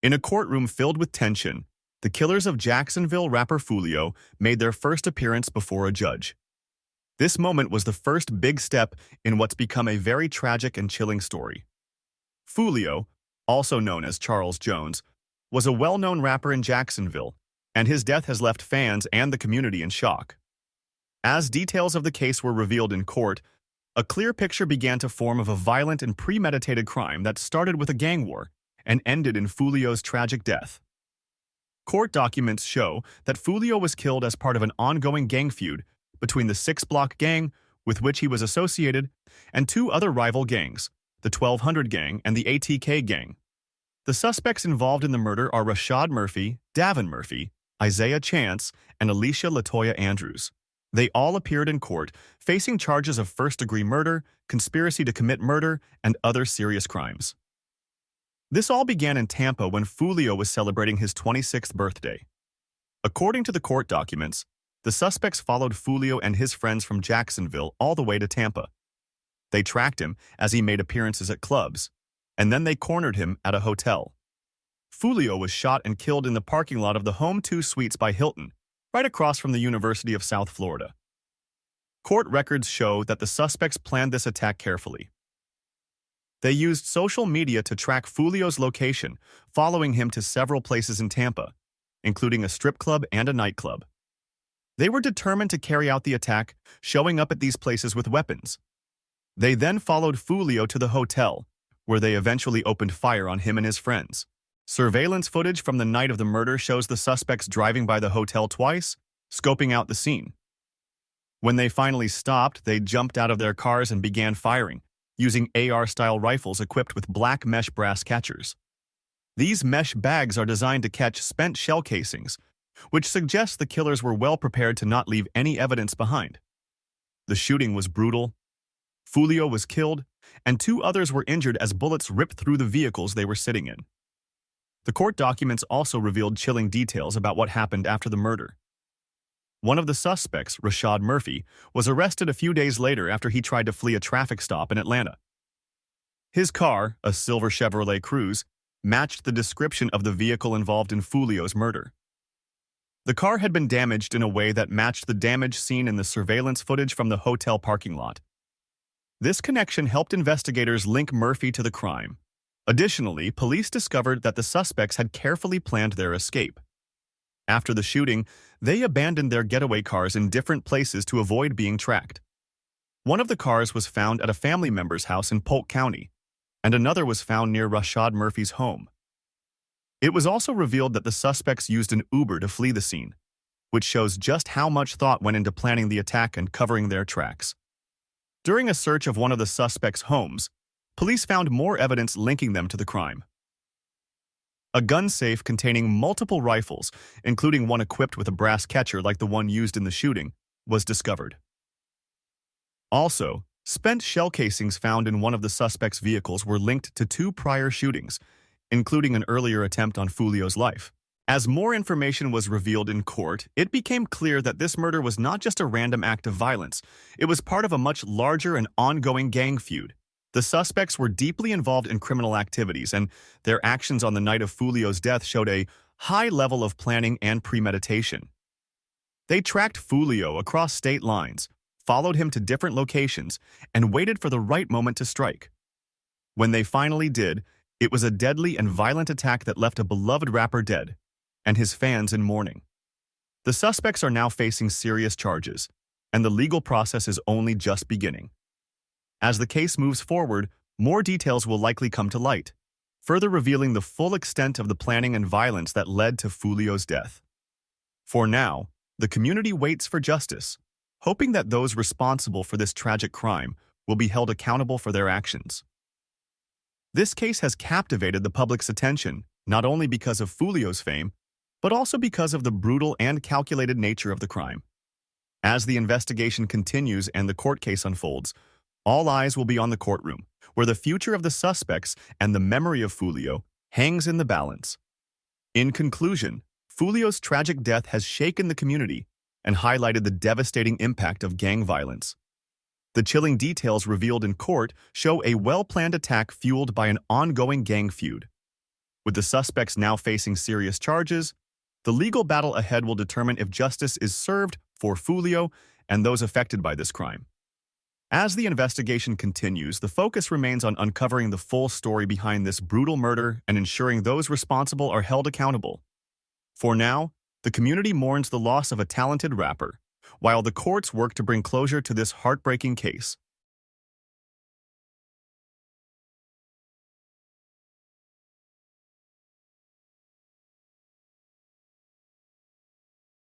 In a courtroom filled with tension, the killers of Jacksonville rapper Foolio made their first appearance before a judge. This moment was the first big step in what's become a very tragic and chilling story. Foolio, also known as Charles Jones, was a well-known rapper in Jacksonville, and his death has left fans and the community in shock. As details of the case were revealed in court, a clear picture began to form of a violent and premeditated crime that started with a gang war and ended in Foolio's tragic death. Court documents show that Foolio was killed as part of an ongoing gang feud between the 6-Block gang, with which he was associated, and two other rival gangs, the 1200 gang and the ATK gang. The suspects involved in the murder are Rashad Murphy, Davin Murphy, Isaiah Chance, and Alicia Latoya Andrews. They all appeared in court, facing charges of first-degree murder, conspiracy to commit murder, and other serious crimes. This all began in Tampa when Foolio was celebrating his 26th birthday. According to the court documents, the suspects followed Foolio and his friends from Jacksonville all the way to Tampa. They tracked him as he made appearances at clubs, and then they cornered him at a hotel. Foolio was shot and killed in the parking lot of the Home 2 Suites by Hilton, right across from the University of South Florida. Court records show that the suspects planned this attack carefully. They used social media to track Foolio's location, following him to several places in Tampa, including a strip club and a nightclub. They were determined to carry out the attack, showing up at these places with weapons. They then followed Foolio to the hotel, where they eventually opened fire on him and his friends. Surveillance footage from the night of the murder shows the suspects driving by the hotel twice, scoping out the scene. When they finally stopped, they jumped out of their cars and began firing, using AR-style rifles equipped with black mesh brass catchers. These mesh bags are designed to catch spent shell casings, which suggests the killers were well prepared to not leave any evidence behind. The shooting was brutal. Foolio was killed, and two others were injured as bullets ripped through the vehicles they were sitting in. The court documents also revealed chilling details about what happened after the murder. One of the suspects, Rashad Murphy, was arrested a few days later after he tried to flee a traffic stop in Atlanta. His car, a silver Chevrolet Cruze, matched the description of the vehicle involved in Foolio's murder. The car had been damaged in a way that matched the damage seen in the surveillance footage from the hotel parking lot. This connection helped investigators link Murphy to the crime. Additionally, police discovered that the suspects had carefully planned their escape. After the shooting, they abandoned their getaway cars in different places to avoid being tracked. One of the cars was found at a family member's house in Polk County, and another was found near Rashad Murphy's home. It was also revealed that the suspects used an Uber to flee the scene, which shows just how much thought went into planning the attack and covering their tracks. During a search of one of the suspects' homes, police found more evidence linking them to the crime. A gun safe containing multiple rifles, including one equipped with a brass catcher like the one used in the shooting, was discovered. Also, spent shell casings found in one of the suspects' vehicles were linked to two prior shootings, including an earlier attempt on Foolio's life. As more information was revealed in court, it became clear that this murder was not just a random act of violence. It was part of a much larger and ongoing gang feud. The suspects were deeply involved in criminal activities, and their actions on the night of Foolio's death showed a high level of planning and premeditation. They tracked Foolio across state lines, followed him to different locations, and waited for the right moment to strike. When they finally did, it was a deadly and violent attack that left a beloved rapper dead, and his fans in mourning. The suspects are now facing serious charges, and the legal process is only just beginning. As the case moves forward, more details will likely come to light, further revealing the full extent of the planning and violence that led to Foolio's death. For now, the community waits for justice, hoping that those responsible for this tragic crime will be held accountable for their actions. This case has captivated the public's attention, not only because of Foolio's fame, but also because of the brutal and calculated nature of the crime. As the investigation continues and the court case unfolds, all eyes will be on the courtroom, where the future of the suspects and the memory of Foolio hangs in the balance. In conclusion, Foolio's tragic death has shaken the community and highlighted the devastating impact of gang violence. The chilling details revealed in court show a well-planned attack fueled by an ongoing gang feud. With the suspects now facing serious charges, the legal battle ahead will determine if justice is served for Foolio and those affected by this crime. As the investigation continues, the focus remains on uncovering the full story behind this brutal murder and ensuring those responsible are held accountable. For now, the community mourns the loss of a talented rapper, while the courts work to bring closure to this heartbreaking case.